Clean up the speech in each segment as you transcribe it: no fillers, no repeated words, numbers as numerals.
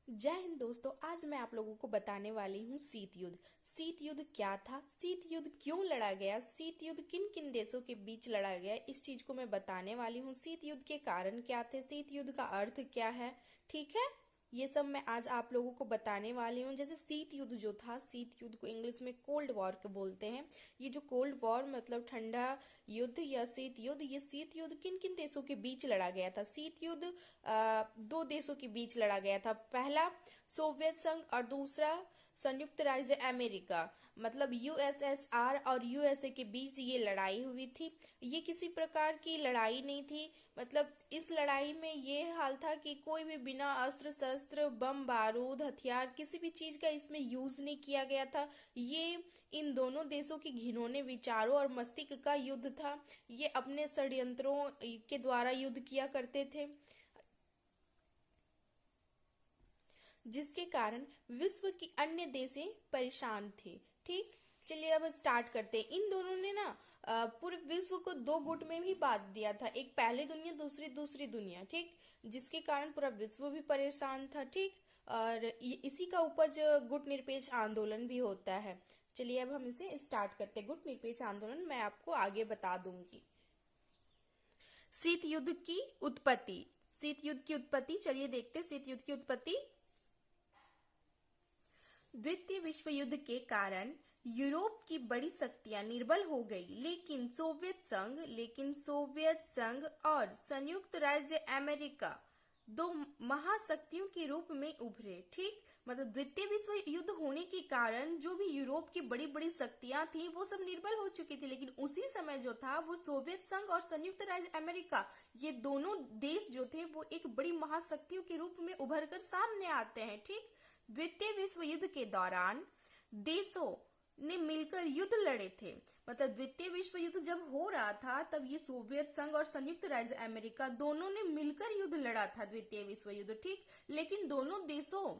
जय हिंद दोस्तों। आज मैं आप लोगों को बताने वाली हूँ शीत युद्ध। शीत युद्ध क्या था, शीत युद्ध क्यों लड़ा गया, शीत युद्ध किन किन देशों के बीच लड़ा गया, इस चीज को मैं बताने वाली हूँ। शीत युद्ध के कारण क्या थे, शीत युद्ध का अर्थ क्या है, ठीक है। ये सब मैं आज आप लोगों को बताने वाली हूँ। जैसे शीत युद्ध जो था, शीत युद्ध को इंग्लिश में कोल्ड वॉर के बोलते हैं। ये जो कोल्ड वॉर मतलब ठंडा युद्ध या शीत युद्ध, ये शीत युद्ध किन किन देशों के बीच लड़ा गया था। शीत युद्ध दो देशों के बीच लड़ा गया था। पहला सोवियत संघ और दूसरा संयुक्त राज्य अमेरिका, मतलब यूएसएसआर और यूएसए के बीच ये लड़ाई हुई थी। ये किसी प्रकार की लड़ाई नहीं थी। मतलब इस लड़ाई में ये हाल था कि कोई भी बिना अस्त्र शस्त्र बम बारूद हथियार किसी भी चीज का इसमें यूज नहीं किया गया था। ये इन दोनों देशों के घिनौने विचारों और मस्तिष्क का युद्ध था। ये अपने षड्यंत्रों के द्वारा युद्ध किया करते थे, जिसके कारण विश्व की अन्य देशें परेशान थे, ठीक। चलिए अब स्टार्ट करते हैं। इन दोनों ने ना पूरे विश्व को दो गुट में भी बांट दिया था, एक पहली दुनिया दूसरी दूसरी दुनिया, ठीक। जिसके कारण पूरा विश्व भी परेशान था, ठीक। और इसी का उपज गुट निरपेक्ष आंदोलन भी होता है। चलिए अब हम इसे स्टार्ट करते हैं। गुट निरपेक्ष आंदोलन मैं आपको आगे बता दूंगी। शीत युद्ध की उत्पत्ति, शीत युद्ध की उत्पत्ति चलिए देखते हैं। शीत युद्ध की उत्पत्ति द्वितीय विश्व युद्ध के कारण यूरोप की बड़ी शक्तियां निर्बल हो गई, लेकिन सोवियत संघ और संयुक्त राज्य अमेरिका दो महाशक्तियों के रूप में उभरे, ठीक। मतलब द्वितीय विश्व युद्ध होने के कारण जो भी यूरोप की बड़ी बड़ी शक्तियां थी वो सब निर्बल हो चुकी थी, लेकिन उसी समय जो था वो सोवियत संघ और संयुक्त राज्य अमेरिका, ये दोनों देश जो थे वो एक बड़ी महाशक्तियों के रूप में उभर कर सामने आते हैं, ठीक। द्वितीय विश्व युद्ध के दौरान देशों ने मिलकर युद्ध लड़े थे। मतलब द्वितीय विश्व युद्ध जब हो रहा था तब ये सोवियत संघ और संयुक्त राज्य अमेरिका दोनों ने मिलकर युद्ध लड़ा था, द्वितीय विश्व युद्ध, ठीक। लेकिन दोनों देशों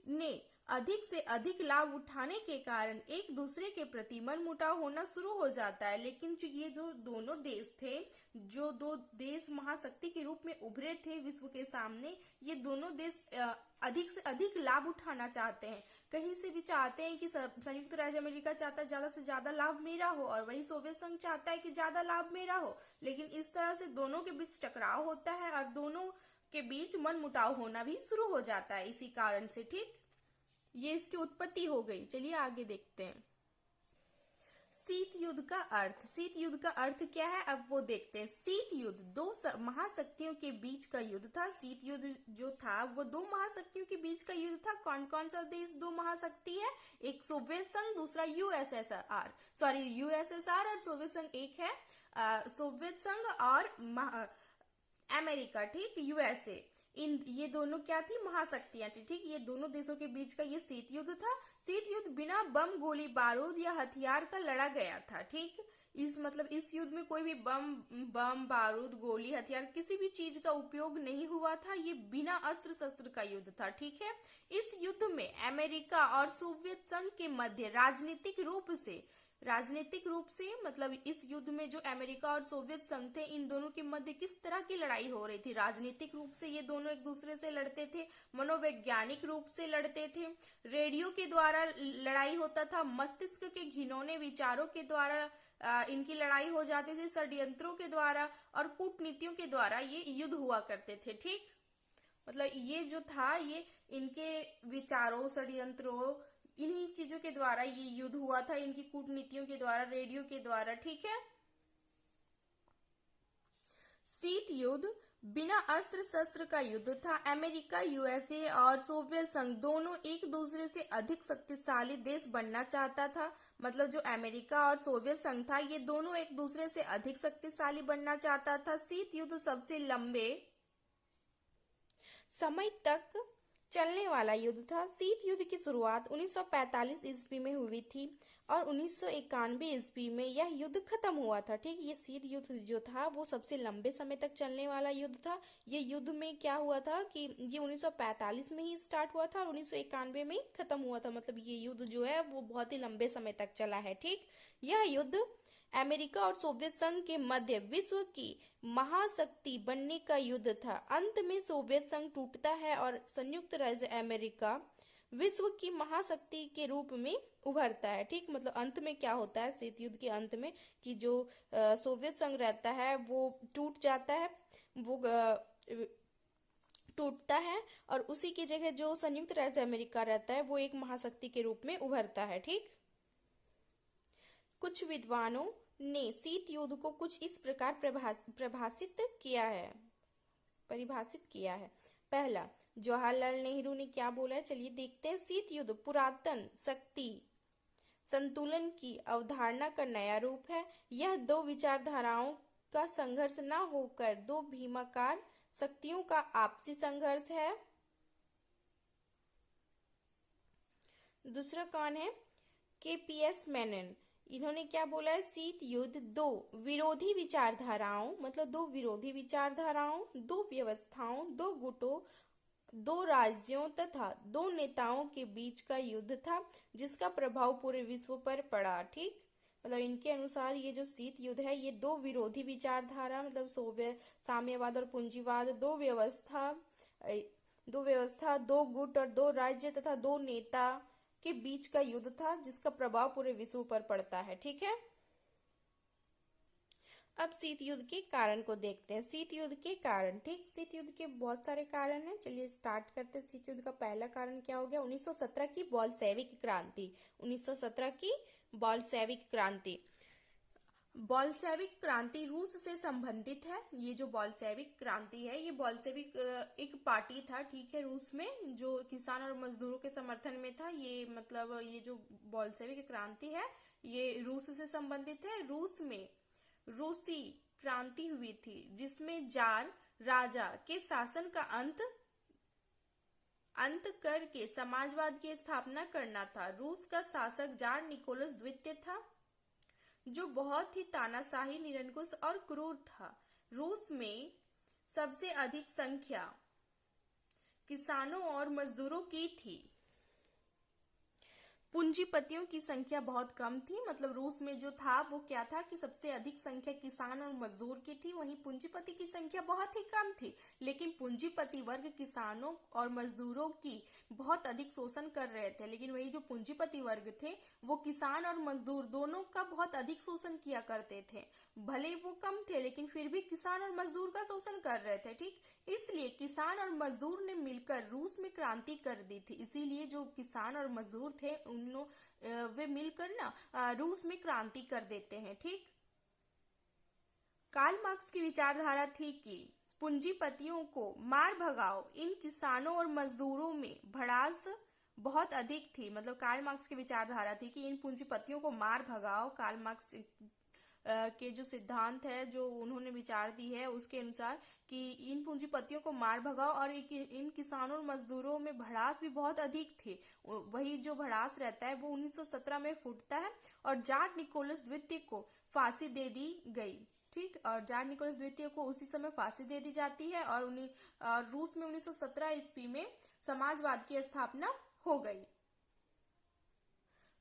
ने अधिक से अधिक लाभ उठाने के कारण एक दूसरे के प्रति मनमुटाव होना शुरू हो जाता है। लेकिन जो ये जो दोनों देश थे, जो दो देश महाशक्ति के रूप में उभरे थे विश्व के सामने, ये दोनों देश अधिक से अधिक लाभ उठाना चाहते हैं। कहीं से भी चाहते हैं कि संयुक्त राज्य अमेरिका चाहता है ज्यादा से ज्यादा लाभ मेरा हो, और वही सोवियत संघ चाहता है कि ज्यादा लाभ मेरा हो। लेकिन इस तरह से दोनों के बीच टकराव होता है और दोनों के बीच मनमुटाव होना भी शुरू हो जाता है इसी कारण से, ठीक। ये इसकी उत्पत्ति हो गई। चलिए आगे देखते हैं। शीत युद्ध का अर्थ, शीत युद्ध का अर्थ क्या है अब वो देखते हैं। शीत युद्ध दो महाशक्तियों के बीच का युद्ध था। शीत युद्ध जो था वो दो महाशक्तियों के बीच का युद्ध था। कौन कौन सा देश दो महाशक्ति है, एक सोवियत संघ दूसरा यूएसएसआर, सॉरी यूएसएसआर और सोवियत संघ एक है। सोवियत संघ और अमेरिका, ठीक, यूएसए, इन ये दोनों क्या थी, महाशक्तियां थी, ठीक। ये दोनों देशों के बीच का ये शीत युद्ध था। शीत युद्ध बिना बम गोली बारूद या हथियार का लड़ा गया था, ठीक। इस युद्ध में कोई भी बम बारूद गोली हथियार किसी भी चीज का उपयोग नहीं हुआ था। ये बिना अस्त्र शस्त्र का युद्ध था, ठीक है। इस युद्ध में अमेरिका और सोवियत संघ के मध्य राजनीतिक रूप से मतलब इस युद्ध में जो अमेरिका और सोवियत संघ थे, इन दोनों के मध्य किस तरह की लड़ाई हो रही थी। राजनीतिक रूप से ये दोनों एक दूसरे से लड़ते थे, मनोवैज्ञानिक रूप से लड़ते थे, रेडियो के द्वारा लड़ाई होता था, मस्तिष्क के घिनौने विचारों के द्वारा इनकी लड़ाई हो जाती थी, षड्यंत्रों के द्वारा और कूटनीतियों के द्वारा ये युद्ध हुआ करते थे, ठीक। मतलब ये जो था ये इनके विचारों षड्यंत्रों इन्हीं चीजों के द्वारा ये युद्ध हुआ था, इनकी कूटनीतियों के द्वारा, रेडियो के द्वारा, ठीक है। शीत युद्ध बिना अस्त्र शस्त्र का युद्ध था। अमेरिका, यूएसए और सोवियत संघ दोनों एक दूसरे से अधिक शक्तिशाली देश बनना चाहता था। मतलब जो अमेरिका और सोवियत संघ था ये दोनों एक दूसरे से अधिक शक्तिशाली बनना चाहता था। शीत युद्ध सबसे लंबे समय तक चलने वाला युद्ध था। शीत युद्ध की शुरुआत 1945 ईस्वी में हुई थी और 1991 ईस्वी में यह युद्ध खत्म हुआ था, ठीक। ये शीत युद्ध जो था वो सबसे लंबे समय तक चलने वाला युद्ध था। ये युद्ध में क्या हुआ था कि ये 1945 में ही स्टार्ट हुआ था और 1991 में ही खत्म हुआ था। मतलब ये युद्ध जो है वो बहुत ही लंबे समय तक चला है, ठीक। यह युद्ध अमेरिका और सोवियत संघ के मध्य विश्व की महाशक्ति बनने का युद्ध था। अंत में सोवियत संघ टूटता है और संयुक्त राज्य अमेरिका विश्व की महाशक्ति के रूप में उभरता है। ठीक, मतलब अंत में क्या होता है शीत युद्ध के अंत में कि जो सोवियत संघ रहता है वो टूट जाता है, वो टूटता है और उसी की जगह जो संयुक्त राज्य अमेरिका रहता है वो एक महाशक्ति के रूप में उभरता है। ठीक, कुछ विद्वानों ने शीत युद्ध को कुछ इस प्रकार परिभाषित किया है। पहला, जवाहरलाल नेहरू ने क्या बोला है, चलिए देखते हैं। शीत युद्ध पुरातन शक्ति संतुलन की अवधारणा का नया रूप है। यह दो विचारधाराओं का संघर्ष न होकर दो भीमाकार शक्तियों का आपसी संघर्ष है। दूसरा कौन है, केपीएस मेनन, इन्होंने क्या बोला है, शीत युद्ध दो विरोधी विचारधाराओं, मतलब दो विरोधी विचारधाराओं, दो व्यवस्थाओं, दो गुटों, दो राज्यों तथा दो नेताओं के बीच का युद्ध था जिसका प्रभाव पूरे विश्व पर पड़ा। ठीक, मतलब इनके अनुसार ये जो शीत युद्ध है ये दो विरोधी विचारधारा, मतलब सोवियत साम्यवाद और पूंजीवाद, दो व्यवस्था, दो गुट और दो राज्य तथा दो नेता के बीच का युद्ध था जिसका प्रभाव पूरे विश्व पर पड़ता है। ठीक है, अब शीत युद्ध के कारण को देखते हैं। शीत युद्ध के कारण, ठीक, शीत युद्ध के बहुत सारे कारण हैं, चलिए स्टार्ट करते हैं। शीत युद्ध का पहला कारण क्या हो गया, 1917 की बॉल्शेविक क्रांति। 1917 की बॉल्शेविक क्रांति। बॉल्शेविक क्रांति रूस से संबंधित है। ये जो बॉल्शेविक क्रांति है ये बॉल्शेविक एक पार्टी था, ठीक है, रूस में, जो किसान और मजदूरों के समर्थन में था। ये मतलब ये जो बॉल्शेविक क्रांति है ये रूस से संबंधित है। रूस में रूसी क्रांति हुई थी जिसमें जार राजा के शासन का अंत करके समाजवाद की स्थापना करना था। रूस का शासक जार निकोलस द्वितीय था जो बहुत ही तानाशाही, निरंकुश और क्रूर था। रूस में सबसे अधिक संख्या किसानों और मजदूरों की थी। पूंजीपतियों की संख्या बहुत कम थी। मतलब रूस में जो था वो क्या था कि सबसे अधिक संख्या किसान और मजदूर की थी, वहीं पूंजीपति की संख्या बहुत ही कम थी। लेकिन पूंजीपति वर्ग किसानों और मजदूरों की बहुत अधिक शोषण कर रहे थे, लेकिन वही जो पूंजीपति वर्ग थे वो किसान और मजदूर दोनों का बहुत अधिक शोषण किया करते थे। भले वो कम थे लेकिन फिर भी किसान और मजदूर का शोषण कर रहे थे। ठीक, इसलिए किसान और मजदूर ने मिलकर रूस में क्रांति कर दी थी। इसीलिए जो किसान और मजदूर थे वे मिलकर ना रूस में क्रांति कर देते हैं। ठीक, कार्ल मार्क्स की विचारधारा थी कि पूंजीपतियों को मार भगाओ। इन किसानों और मजदूरों में भड़ास बहुत अधिक थी। मतलब कार्ल मार्क्स की विचारधारा थी कि इन पूंजीपतियों को मार भगाओ। कार्ल मार्क्स के जो सिद्धांत है, जो उन्होंने विचार दी है, उसके अनुसार कि इन पूंजीपतियों को मार भगाओ और इन किसानों और मजदूरों में भड़ास भी बहुत अधिक थी। वही जो भड़ास रहता है वो 1917 में फूटता है और जार निकोलस द्वितीय को फांसी दे दी गई। ठीक, और जार निकोलस द्वितीय को उसी समय फांसी दे दी जाती है और रूस में 1917 ईस्वी में समाजवाद की स्थापना हो गई।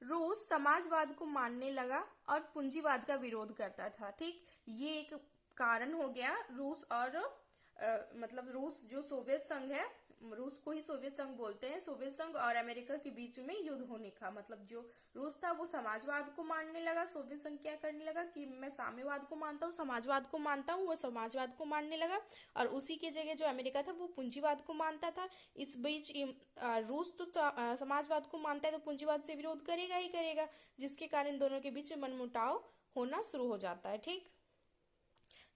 रूस समाजवाद को मानने लगा और पूंजीवाद का विरोध करता था। ठीक, ये एक कारण हो गया रूस और मतलब रूस जो सोवियत संघ है, रूस को ही सोवियत संघ बोलते हैं, सोवियत संघ और अमेरिका के बीच में युद्ध होने का मतलब जो रूस था वो समाजवाद को मानने लगा, सोवियत संघ क्या करने लगा कि मैं साम्यवाद को मानता हूँ, समाजवाद को मानता हूँ, वो समाजवाद को मानने लगा और उसी की जगह जो अमेरिका था वो पूंजीवाद को मानता था। इस बीच रूस तो समाजवाद को मानता है तो पूंजीवाद से विरोध करेगा ही करेगा, जिसके कारण दोनों के बीच मनमुटाव होना शुरू हो जाता है। ठीक,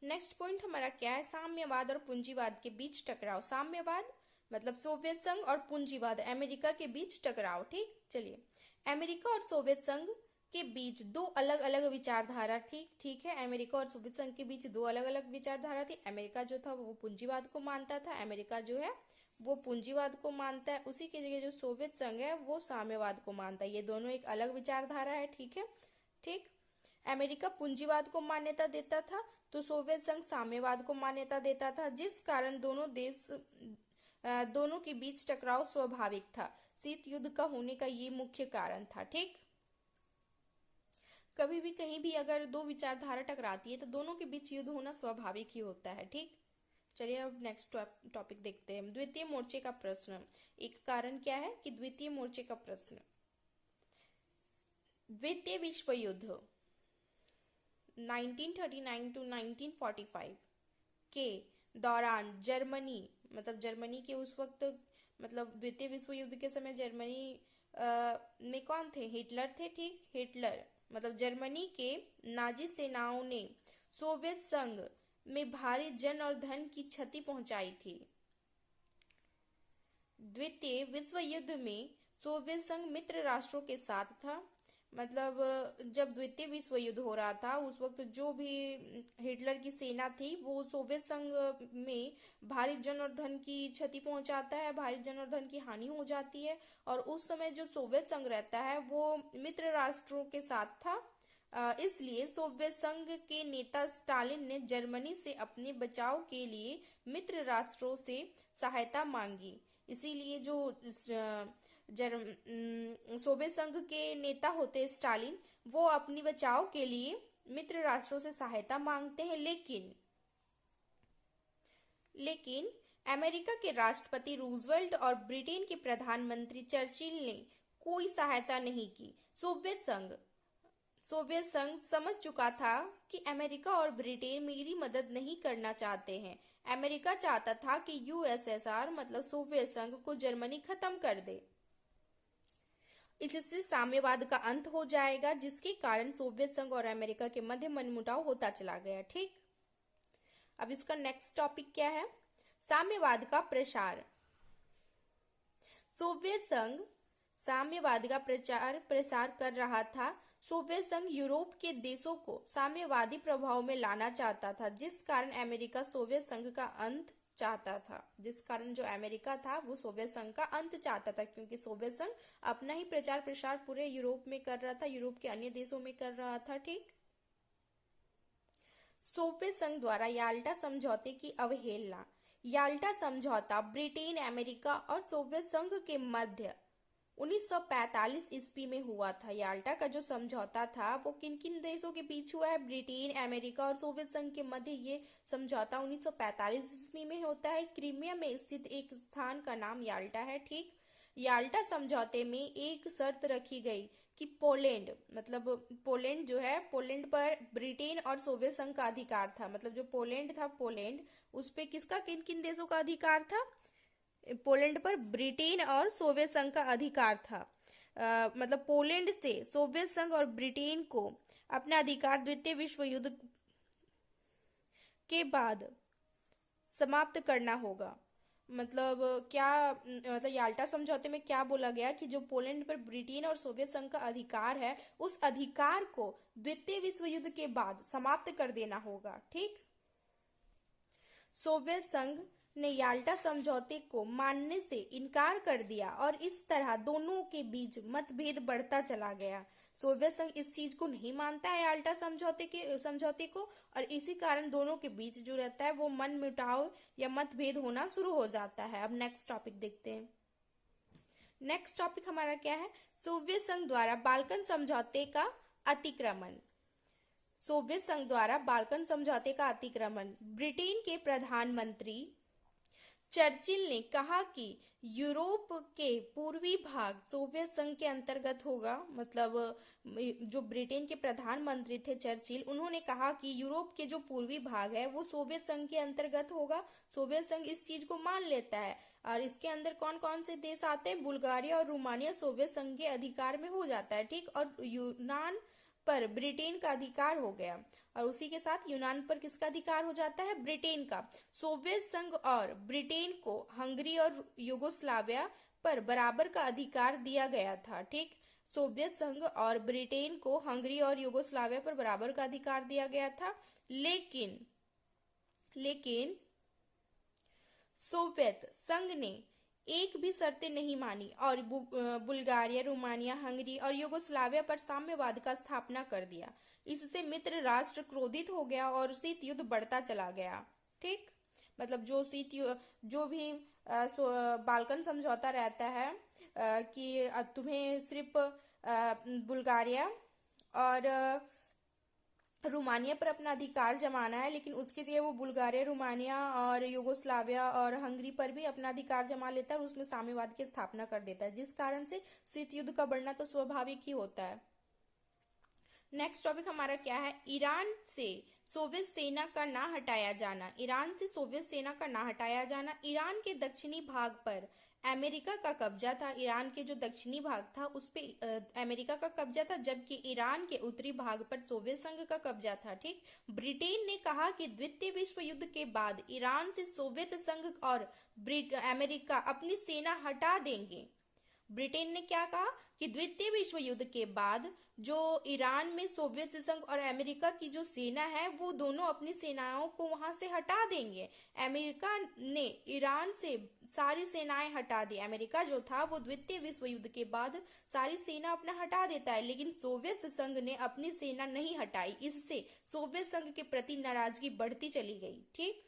नेक्स्ट पॉइंट हमारा क्या है, साम्यवाद और पूंजीवाद के बीच टकराव। साम्यवाद मतलब सोवियत संघ और पूंजीवाद अमेरिका के बीच टकराव। ठीक, चलिए, अमेरिका और सोवियत संघ के बीच दो अलग अलग विचारधारा थी। ठीक है, अमेरिका और सोवियत संघ के बीच दो अलग अलग विचारधारा थी। अमेरिका जो था वो पूंजीवाद को मानता था, अमेरिका जो है वो पूंजीवाद को मानता है। उसी की जगह जो सोवियत संघ है वो साम्यवाद को मानता है। ये दोनों एक अलग विचारधारा है। ठीक है, ठीक, अमेरिका पूंजीवाद को मान्यता देता था तो सोवियत संघ साम्यवाद को मान्यता देता था, जिस कारण दोनों के बीच टकराव स्वाभाविक था। शीत युद्ध का होने का ये मुख्य कारण था। ठीक, कभी भी कहीं भी अगर दो विचारधारा टकराती है तो दोनों के बीच युद्ध होना स्वाभाविक ही होता है। ठीक, चलिए अब नेक्स्ट टॉपिक देखते हैं। द्वितीय मोर्चे का प्रश्न। एक कारण क्या है कि द्वितीय मोर्चे का प्रश्न, द्वितीय विश्व युद्ध 1939 टू 1945 के दौरान जर्मनी, मतलब जर्मनी के उस वक्त, मतलब द्वितीय विश्व युद्ध के समय जर्मनी में कौन थे? हिटलर थे। ठीक, हिटलर मतलब जर्मनी के नाजी सेनाओं ने सोवियत संघ में भारी जन और धन की क्षति पहुंचाई थी। द्वितीय विश्व युद्ध में सोवियत संघ मित्र राष्ट्रों के साथ था। मतलब जब द्वितीय विश्व युद्ध हो रहा था उस वक्त जो भी हिटलर की सेना थी वो सोवियत संघ में भारी जन और धन की क्षति पहुंचाता है, भारी जन और धन की हानि हो जाती है। और उस समय जो सोवियत संघ रहता है वो मित्र राष्ट्रों के साथ था। इसलिए सोवियत संघ के नेता स्टालिन ने जर्मनी से अपने बचाव के लिए मित्र राष्ट्रों से सहायता मांगी। इसीलिए जो सोवियत संघ के नेता होते स्टालिन, वो अपनी बचाव के लिए मित्र राष्ट्रों से सहायता मांगते हैं, लेकिन अमेरिका के राष्ट्रपति रूजवेल्ट और ब्रिटेन के प्रधानमंत्री चर्चिल ने कोई सहायता नहीं की। सोवियत संघ समझ चुका था कि अमेरिका और ब्रिटेन मेरी मदद नहीं करना चाहते हैं। अमेरिका चाहता था कि यूएसएसआर मतलब सोवियत संघ को जर्मनी खत्म कर दे। इससे साम्यवाद का अंत हो जाएगा, जिसके कारण सोवियत संघ और अमेरिका के मध्य मनमुटाव होता चला गया। ठीक, अब इसका नेक्स्ट टॉपिक क्या है? साम्यवाद का प्रसार। सोवियत संघ साम्यवाद का प्रसार कर रहा था। सोवियत संघ यूरोप के देशों को साम्यवादी प्रभाव में लाना चाहता था, जिस कारण अमेरिका सोवियत संघ का अंत चाहता था। जिस कारण जो अमेरिका था वो सोवियत संघ का अंत चाहता था, क्योंकि सोवियत संघ अपना ही प्रचार प्रसार पूरे यूरोप में कर रहा था, यूरोप के अन्य देशों में कर रहा था। ठीक, सोवियत संघ द्वारा याल्टा समझौते की अवहेलना। याल्टा समझौता ब्रिटेन, अमेरिका और सोवियत संघ के मध्य 1945 ईस्वी में हुआ था। याल्टा का जो समझौता था वो किन किन देशों के बीच हुआ है? ब्रिटेन, अमेरिका और सोवियत संघ के मध्य ये समझौता 1945 ईस्वी में होता है। क्रीमिया में स्थित एक स्थान का नाम याल्टा है। ठीक, याल्टा समझौते में एक शर्त रखी गई कि पोलैंड, मतलब पोलैंड जो है, पोलैंड पर ब्रिटेन और सोवियत संघ का अधिकार था। मतलब जो पोलैंड था, पोलैंड उस पे किसका, किन किन देशों का अधिकार था? पोलैंड पर ब्रिटेन और सोवियत संघ का अधिकार था। मतलब पोलैंड से सोवियत संघ और ब्रिटेन को अपना अधिकार द्वितीय विश्व युद्ध के बाद समाप्त करना होगा। मतलब क्या, मतलब याल्टा समझौते में क्या बोला गया कि जो पोलैंड पर ब्रिटेन और सोवियत संघ का अधिकार है, उस अधिकार को द्वितीय विश्व युद्ध के बाद समाप्त कर देना होगा। ठीक, सोवियत संघ ने याल्टा समझौते को मानने से इनकार कर दिया और इस तरह दोनों के बीच मतभेद बढ़ता चला गया। सोवियत संघ इस चीज को नहीं मानता है याल्टा समझौते को, और इसी कारण दोनों के बीच जो रहता है वो मनमुटाव या मतभेद होना शुरू हो जाता है। अब नेक्स्ट टॉपिक देखते हैं। नेक्स्ट टॉपिक हमारा क्या है? सोवियत संघ द्वारा बाल्कन समझौते का अतिक्रमण। सोवियत संघ द्वारा बाल्कन समझौते का अतिक्रमण। ब्रिटेन के प्रधानमंत्री चर्चिल ने कहा कि यूरोप के पूर्वी भाग सोवियत संघ के अंतर्गत होगा। मतलब जो ब्रिटेन के प्रधानमंत्री थे चर्चिल, उन्होंने कहा कि यूरोप के जो पूर्वी भाग है वो सोवियत संघ के अंतर्गत होगा। सोवियत संघ इस चीज को मान लेता है और इसके अंदर कौन कौन से देश आते हैं? बुल्गारिया और रोमानिया सोवियत संघ के अधिकार में हो जाता है। ठीक, और यूनान पर ब्रिटेन का अधिकार हो गया, और उसी के साथ यूनान पर किसका अधिकार हो जाता है? ब्रिटेन का। सोवियत संघ और ब्रिटेन को हंगरी और युगोस्लाविया पर बराबर का अधिकार दिया गया था। ठीक, सोवियत संघ और ब्रिटेन को हंगरी और युगोस्लाविया पर बराबर का अधिकार दिया गया था, लेकिन सोवियत संघ ने एक भी शर्तें नहीं मानी और बुल्गारिया, रोमानिया, हंगरी और युगोस्लाविया पर साम्यवाद का स्थापना कर दिया। इससे मित्र राष्ट्र क्रोधित हो गया और शीत युद्ध बढ़ता चला गया। ठीक, मतलब जो भी बाल्कन समझौता रहता है कि तुम्हें सिर्फ बुल्गारिया और रोमानिया पर अपना अधिकार जमाना है, लेकिन उसकी जगह वो बुल्गारिया, रोमानिया और युगोस्लाविया और हंगरी पर भी अपना अधिकार जमा लेता है और उसमें साम्यवाद की स्थापना कर देता है, जिस कारण से शीत युद्ध का बढ़ना तो स्वाभाविक ही होता है। नेक्स्ट टॉपिक हमारा क्या है, ईरान से सोवियत सेना का ना हटाया जाना। ईरान से सोवियत सेना का ना हटाया जाना। ईरान के दक्षिणी भाग पर अमेरिका का कब्जा था। ईरान के जो दक्षिणी भाग था उस पे अमेरिका का कब्जा था, जबकि ईरान के उत्तरी भाग पर सोवियत संघ का कब्जा था। ठीक। ब्रिटेन ने कहा कि द्वितीय विश्व युद्ध के बाद ईरान से सोवियत संघ और अमेरिका अपनी सेना हटा देंगे। ब्रिटेन ने क्या कहा कि द्वितीय विश्व युद्ध के बाद जो ईरान में सोवियत संघ और अमेरिका की जो सेना है वो दोनों अपनी सेनाओं को वहां से हटा देंगे। अमेरिका ने ईरान से सारी सेनाएं हटा दी। अमेरिका जो था वो द्वितीय विश्व युद्ध के बाद सारी सेना अपना हटा देता है, लेकिन सोवियत संघ ने अपनी सेना नहीं हटाई। इससे सोवियत संघ के प्रति नाराजगी बढ़ती चली गई। ठीक।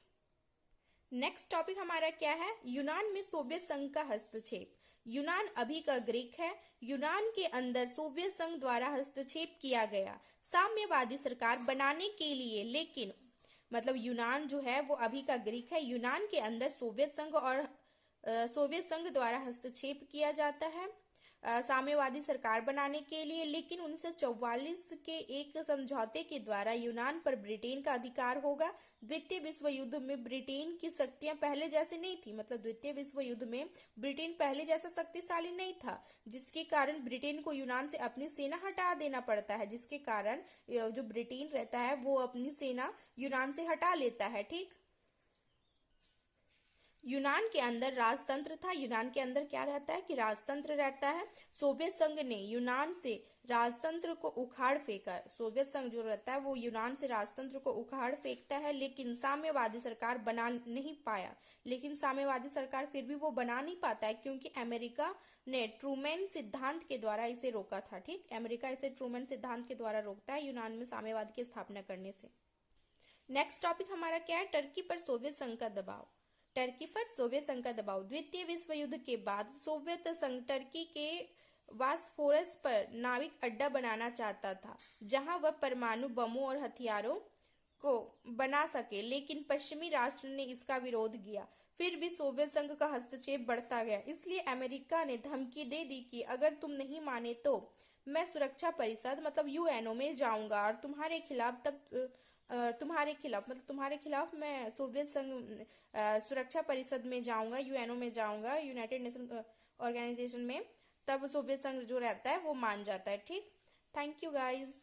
नेक्स्ट टॉपिक हमारा क्या है, यूनान में सोवियत संघ का हस्तक्षेप। यूनान अभी का ग्रीक है। यूनान के अंदर सोवियत संघ द्वारा हस्तक्षेप किया गया साम्यवादी सरकार बनाने के लिए, लेकिन मतलब यूनान जो है वो अभी का ग्रीक है। यूनान के अंदर सोवियत संघ और सोवियत संघ द्वारा हस्तक्षेप किया जाता है साम्यवादी सरकार बनाने के लिए, लेकिन 1944 के एक समझौते के द्वारा यूनान पर ब्रिटेन का अधिकार होगा। द्वितीय विश्व युद्ध में ब्रिटेन की शक्तियां पहले जैसे नहीं थी, मतलब द्वितीय विश्व युद्ध में ब्रिटेन पहले जैसा शक्तिशाली नहीं था, जिसके कारण ब्रिटेन को यूनान से अपनी सेना हटा देना पड़ता है, जिसके कारण जो ब्रिटेन रहता है वो अपनी सेना यूनान से हटा लेता है। ठीक। यूनान के अंदर राजतंत्र था। यूनान के अंदर क्या रहता है कि राजतंत्र रहता है। सोवियत संघ ने यूनान से राजतंत्र को उखाड़ फेंका। सोवियत संघ जो रहता है वो यूनान से राजतंत्र को उखाड़ फेंकता है, लेकिन साम्यवादी सरकार बना नहीं पाया। लेकिन साम्यवादी सरकार फिर भी वो बना नहीं पाता है, क्योंकि अमेरिका ने ट्रूमैन सिद्धांत के द्वारा इसे रोका था। ठीक। अमेरिका इसे ट्रूमैन सिद्धांत के द्वारा रोकता है यूनान में साम्यवाद की स्थापना करने से। नेक्स्ट टॉपिक हमारा क्या है, टर्की पर सोवियत संघ का दबाव। टर्की पर सोवियत संघ का दबाव। द्वितीय विश्व युद्ध के बाद सोवियत संघ टर्की के बॉस्फोरस पर नाविक अड्डा बनाना चाहता था, जहां वह परमाणु बमों और हथियारों को बना सके, लेकिन पश्चिमी राष्ट्र ने इसका विरोध किया। फिर भी सोवियत संघ का हस्तक्षेप बढ़ता गया, इसलिए अमेरिका ने धमकी दे दी कि अगर तुम नहीं माने तो मैं सुरक्षा परिषद मतलब यूएनओ में जाऊंगा और तुम्हारे खिलाफ तुम्हारे खिलाफ मैं सोवियत संघ सुरक्षा परिषद में जाऊंगा, यूएनओ में जाऊंगा, यूनाइटेड नेशन ऑर्गेनाइजेशन में। तब सोवियत संघ जो रहता है वो मान जाता है। ठीक। Thank you guys.